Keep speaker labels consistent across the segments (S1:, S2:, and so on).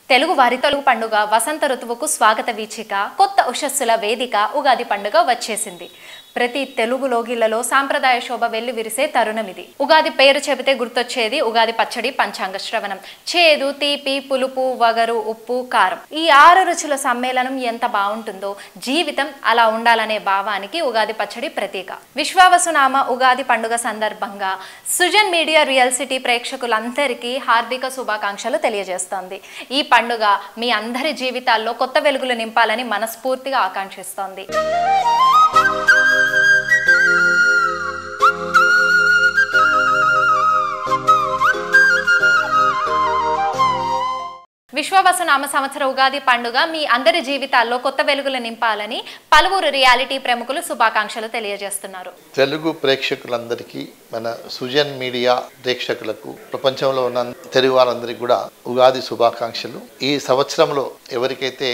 S1: తెలుగు పండుగ వసంత ఋతువుకు స్వాగత వీచిక కొత్త ఉషస్సుల వేదిక ఉగాది పండుగ వచ్చేసింది. ప్రతి తెలుగు లోగిళ్లలో సాంప్రదాయ శోభ వెల్లి విరిసే తరుణమిది. ఉగాది పేరు చెబితే గుర్తొచ్చేది ఉగాది పచ్చడి, పంచాంగ శ్రవణం, చేదు, తీపి, పులుపు, వగరు, ఉప్పు, కారం. ఈ 6 రుచుల సమ్మేళనం ఎంత బాగుంటుందో జీవితం అలా ఉండాలనే భావానికి ఉగాది పచ్చడి ప్రతీక. విశ్వావసునామ ఉగాది పండుగ సందర్భంగా సుజన్ మీడియా రియల్ సిటీ ప్రేక్షకులందరికీ హార్దిక శుభాకాంక్షలు తెలియజేస్తోంది. ఈ పండుగ మీ అందరి జీవితాల్లో కొత్త వెలుగులు నింపాలని మనస్ఫూర్తిగా ఆకాంక్షిస్తోంది. విశ్వవసునామ సంవత్సర ఉగాది పండుగ మీ అందరి జీవితాల్లో కొత్త వెలుగులు నింపాలని పలువురు రియాలిటీ ప్రముఖులు శుభాకాంక్షలు తెలియజేస్తున్నారు.
S2: తెలుగు ప్రేక్షకులందరికీ, మన సుజన్ మీడియా ప్రేక్షకులకు, ప్రపంచంలో ఉన్న తెలుగు వారందరికీ కూడా ఉగాది శుభాకాంక్షలు. ఈ సంవత్సరంలో ఎవరికైతే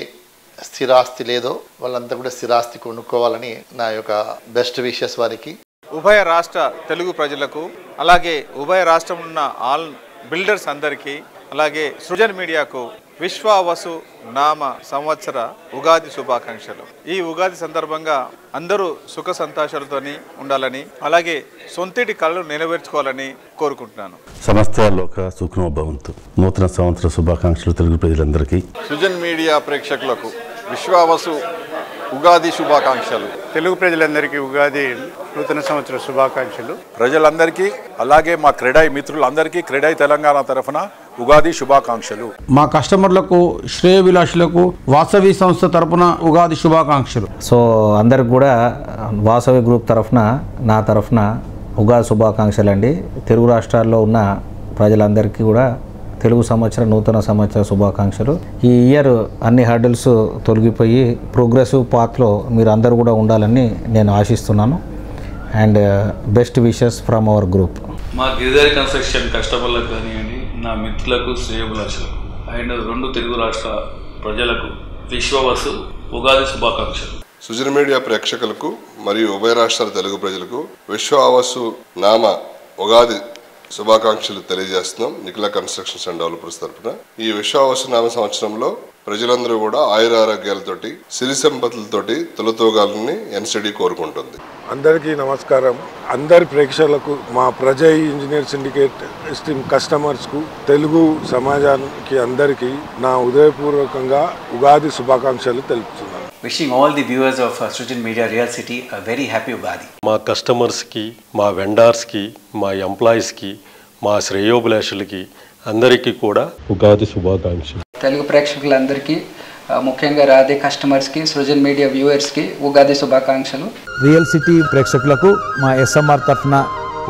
S2: స్థిరాస్తి లేదో వాళ్ళంతా కూడా స్థిరాస్తి కొనుక్కోవాలని నా యొక్క బెస్ట్ విషెస్ వారికి.
S3: ఉభయ రాష్ట్ర తెలుగు ప్రజలకు, అలాగే ఉభయ రాష్ట్రం ఉన్న ఆల్ బిల్డర్స్ అందరికీ, అలాగే సృజన్ మీడియాకు విశ్వావసు నామ సంవత్సర ఉగాది శుభాకాంక్షలు. ఈ ఉగాది సందర్భంగా అందరూ సుఖ సంతోషాలతోని ఉండాలని, అలాగే సొంతిటి కళలు నెరవేర్చుకోవాలని కోరుకుంటున్నాను.
S4: సమస్త లోక సుఖనో భవంతు. నూతన సంవత్సర శుభాకాంక్షలు తెలుగు ప్రజలందరికీ.
S5: సుజన్ మీడియా ప్రేక్షకులకు విశ్వావసు ఉగాది శుభాకాంక్షలు.
S6: తెలుగు ప్రజలందరికీ ఉగాది నూతన సంవత్సర శుభాకాంక్షలు.
S5: ప్రజలందరికీ, అలాగే మా క్రెడాయి మిత్రులందరికీ క్రెడాయి తెలంగాణ తరఫున ఉగాది శుభాకాంక్షలు.
S7: మా కస్టమర్లకు, శ్రేయభిలాషులకు వాసవి సంస్థ తరఫున ఉగాది శుభాకాంక్షలు.
S8: సో అందరికి కూడా వాసవి గ్రూప్ తరఫున, నా తరఫున ఉగాది శుభాకాంక్షలు అండి. తెలుగు రాష్ట్రాల్లో ఉన్న ప్రజలందరికీ కూడా తెలుగు సంవత్సరం నూతన సంవత్సర శుభాకాంక్షలు. ఈ ఇయర్ అన్ని హర్డిల్స్ తొలగిపోయి ప్రోగ్రెసివ్ పాత్లో మీరు అందరూ కూడా ఉండాలని నేను ఆశిస్తున్నాను. And best wishes from our group.
S9: మా గిరిదారి కన్స్ట్రక్షన్ కస్టమర్లకు కానివ్వండి, నా మిత్రులకు, శ్రేయభిలాషులకు అండ్ 2 తెలుగు రాష్ట్ర ప్రజలకు విశ్వవసు ఉగాది శుభాకాంక్షలు.
S5: సుజన్ మీడియా ప్రేక్షకులకు మరియు ఉభయ రాష్ట్రాల తెలుగు ప్రజలకు విశ్వావసు నామ ఉగాది శుభాకాంక్షలు తెలియజేస్తున్నాం నిఖిల కన్స్ట్రక్షన్స్ అండ్ డెవలపర్స్ తరఫున. ఈ విశ్వావసు నామ సంవత్సరంలో ప్రజలందరూ కూడా ఆయురారోగ్యాలతోటి, సిరి సంపదలతోటి తొలతూగాలని ఎన్సిడి కోరుకుంటుంది.
S6: అందరికీ నమస్కారం. అందరి ప్రేక్షకులకు, మా ప్రజా ఇంజనీర్ సిండికేట్ స్ట్రీమ్ కస్టమర్స్కు, తెలుగు సమాజానికి అందరికీ నా ఉదయపూర్వకంగా ఉగాది శుభాకాంక్షలు తెలుపుతున్నాను.
S10: Wishing all the viewers of Sujan Media Real City a very happy Ugadi.
S4: మా కస్టమర్స్కి, మా వెండర్స్కి, మా ఎంప్లాయీస్కి, మా శ్రేయోభిలాషులకి అందరికీ కూడా ఉగాది శుభాకాంక్షలు.
S11: తెలుగు ప్రేక్షకులందరికీ, ముఖ్యంగా రాధే కస్టమర్స్కి, సృజన్ మీడియా వ్యూవర్స్కి ఉగాది శుభాకాంక్షలు.
S7: రియల్ సిటీ ప్రేక్షకులకు మా ఎస్ఎంఆర్ తరఫున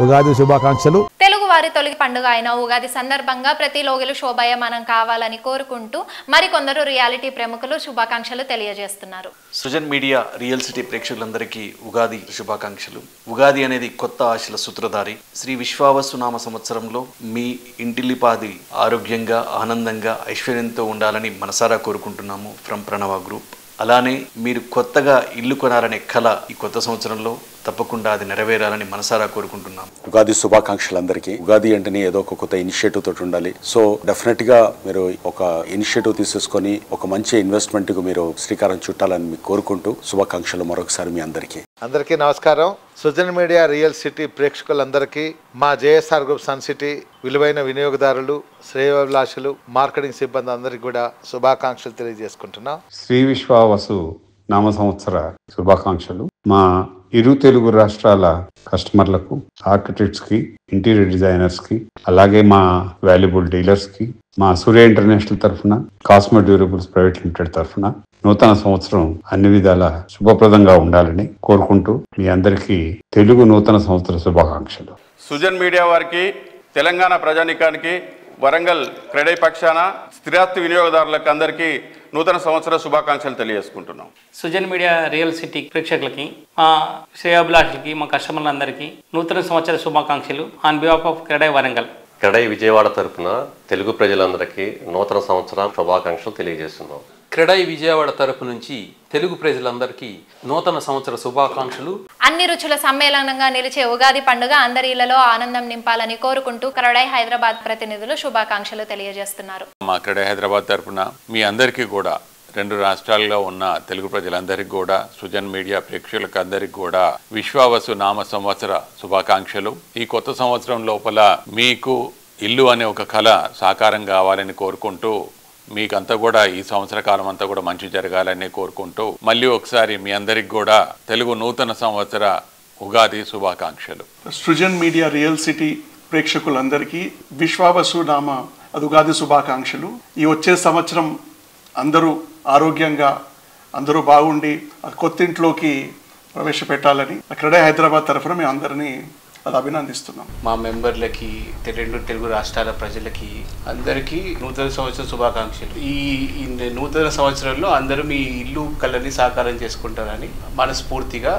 S7: ఉగాది శుభాకాంక్షలు.
S1: తెలుగు వారి తొలి పండుగ అయిన ఉగాది సందర్భంగా ప్రతి లోగిలు శోభాయమానం కావాలని కోరుకుంటూ మరికొందరు రియాలిటీ ప్రముఖులు శుభాకాంక్షలు తెలియజేస్తున్నారు.
S10: సుజన్ మీడియా రియల్ సిటీ ప్రేక్షకులందరికీ ఉగాది శుభాకాంక్షలు. ఉగాది అనేది కొత్త ఆశల సూత్రధారి. శ్రీ విశ్వావసు నామ సంవత్సరంలో మీ ఇంటిల్లిపాది ఆరోగ్యంగా, ఆనందంగా, ఐశ్వర్యంతో ఉండాలని మనసారా కోరుకుంటున్నాము ఫ్రమ్ ప్రణవ గ్రూప్. అలానే మీరు కొత్తగా ఇల్లు కొనాలనే కళ ఈ కొత్త సంవత్సరంలో తప్పకుండా అది నెరవేరాలని మనసారా కోరుకుంటున్నాం.
S4: ఉగాది శుభాకాంక్షలు అందరికీ. ఉగాది అంటేనే ఏదో ఒక కొత్త ఇనిషియేటివ్ తోటి ఉండాలి. సో డెఫినెట్ గా మీరు ఒక ఇనిషియేటివ్ తీసేసుకొని ఒక మంచి ఇన్వెస్ట్మెంట్ కు మీరు శ్రీకారం చుట్టాలని మీకు కోరుకుంటూ శుభాకాంక్షలు మరొకసారి మీ అందరికీ.
S2: అందరికీ నమస్కారం. సుజన్ మీడియా రియల్ సిటీ ప్రేక్షకులందరికీ, మా జేఎస్ఆర్ గ్రూప్ సన్ సిటీ విలువైన వినియోగదారులు, శ్రేయోభిలాషులు, మార్కెటింగ్ సిబ్బంది అందరికీ కూడా శుభాకాంక్షలు తెలియజేసుకుంటున్నాం.
S6: శ్రీ విశ్వావసు నామ సంవత్సర శుభాకాంక్షలు. మా ఇరు తెలుగు రాష్ట్రాల కస్టమర్లకు, ఆర్కిటెక్ట్స్ కి, ఇంటీరియర్ డిజైనర్స్ కి, అలాగే మా వాల్యుబుల్ డీలర్స్ కి, మా సూర్య ఇంటర్నేషనల్ తరఫున, కాస్మో డ్యూరబుల్స్ ప్రైవేట్ లిమిటెడ్ తరఫున నూతన సంవత్సరం అన్ని విధాల శుభప్రదంగా ఉండాలని కోరుకుంటూ మీ అందరికీ తెలుగు నూతన సంవత్సర శుభాకాంక్షలు.
S5: సుజన్ మీడియా వారికి, తెలంగాణ ప్రజానికానికి, వరంగల్ క్రెడై పక్షాన స్థిరాస్తి వినియోగదారులకు అందరికీ నూతన సంవత్సర శుభాకాంక్షలు తెలియజేసుకుంటున్నాం.
S11: సుజన్ మీడియా రియల్ సిటీ ప్రేక్షకులకి, మా శ్రేయాభిలాషులకి, మా కస్టమర్లందరికీ నూతన సంవత్సర శుభాకాంక్షలు on behalf of CREDAI Warangal.
S9: CREDAI Vijayawada తరఫున తెలుగు ప్రజలందరికీ నూతన సంవత్సర శుభాకాంక్షలు తెలియజేస్తున్నాం.
S12: క్రెడై విజయవాడ తరపు నుంచి తెలుగు ప్రజలందరికీ నూతన సంవత్సర శుభాకాంక్షలు.
S1: అన్ని రుచుల సమ్మేళనంగా నిలిచే ఉగాది పండుగ అందరి ఇళ్లలో ఆనందం నింపాలని కోరుకుంటూ క్రెడై హైదరాబాద్ ప్రతినిధులు శుభాకాంక్షలు తెలియజేస్తున్నారు.
S13: మా క్రెడై హైదరాబాద్ తరపున మీ అందరికీ కూడా, రెండు రాష్ట్రాల్లో ఉన్న తెలుగు ప్రజలందరికీ కూడా, సృజన్ మీడియా ప్రేక్షకులకు అందరికీ కూడా విశ్వావసు నామ సంవత్సర శుభాకాంక్షలు. ఈ కొత్త సంవత్సరం లోపల మీకు ఇల్లు అనే ఒక కళ సాకారం కావాలని కోరుకుంటూ, మీకంతా కూడా ఈ సంవత్సర కాలం అంతా కూడా మంచి జరగాలని కోరుకుంటూ, మళ్ళీ ఒకసారి మీ అందరికి కూడా తెలుగు నూతన సంవత్సర ఉగాది శుభాకాంక్షలు.
S14: సృజన్ మీడియా రియల్ సిటీ ప్రేక్షకులందరికీ విశ్వావసు నామ ఉగాది శుభాకాంక్షలు. ఈ వచ్చే సంవత్సరం అందరూ ఆరోగ్యంగా, అందరూ బాగుండి కొత్తింట్లోకి ప్రవేశపెట్టాలని క్రెడై హైదరాబాద్ తరఫున మేము అందరినీ అభినందిస్తున్నాం.
S15: మా మెంబర్లకి, రెండు తెలుగు రాష్ట్రాల ప్రజలకి అందరికీ నూతన సంవత్సర శుభాకాంక్షలు. ఈ నూతన సంవత్సరంలో అందరూ మీ ఇల్లు కళని సాకారం చేసుకుంటారని మనస్ఫూర్తిగా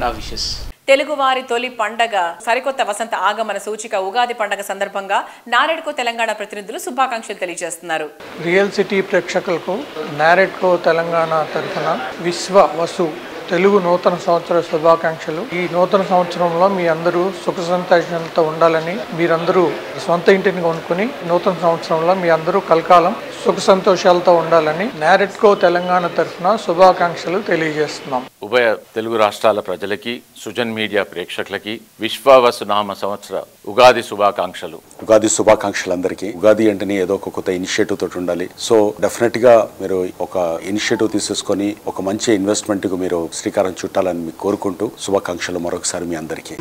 S15: నా విషెస్.
S16: తెలుగువారి తొలి పండగ సరికొత్త వసంత ఆగమన సూచిక ఉగాది పండగ సందర్భంగా నారెడ్కో తెలంగాణ ప్రతినిధులు శుభాకాంక్షలు తెలియజేస్తున్నారు.
S17: రియల్ సిటీ ప్రేక్షకులకు నారెడ్కో తెలంగాణ తరఫున విశ్వవసు తెలుగు నూతన సంవత్సర శుభాకాంక్షలు. ఈ నూతన సంవత్సరంలో మీ అందరూ సుఖ సంతోషాలతో ఉండాలని, మీరందరూ సొంత ఇంటిని కొనుక్కుని నూతన సంవత్సరంలో మీ అందరూ కలకాలం సుఖ సంతోషాలతో ఉండాలని నారెడ్కో తెలంగాణ తరఫున శుభాకాంక్షలు తెలియజేస్తున్నాం.
S13: ఉభయ తెలుగు రాష్ట్రాల ప్రజలకి, సృజన్ మీడియా ప్రేక్షకులకి విశ్వావసు నామ సంవత్సర ఉగాది శుభాకాంక్షలు.
S4: ఉగాది శుభాకాంక్షలు అందరికీ. ఉగాది అంటేనే ఏదో ఒక కొత్త ఇనిషియేటివ్ తోటి ఉండాలి. సో డెఫినెట్ గా మీరు ఒక ఇనిషియేటివ్ తీసేసుకొని ఒక మంచి ఇన్వెస్ట్మెంట్ కు మీరు శ్రీకారం చుట్టాలని మీకు కోరుకుంటూ శుభాకాంక్షలు మరొకసారి మీ అందరికీ.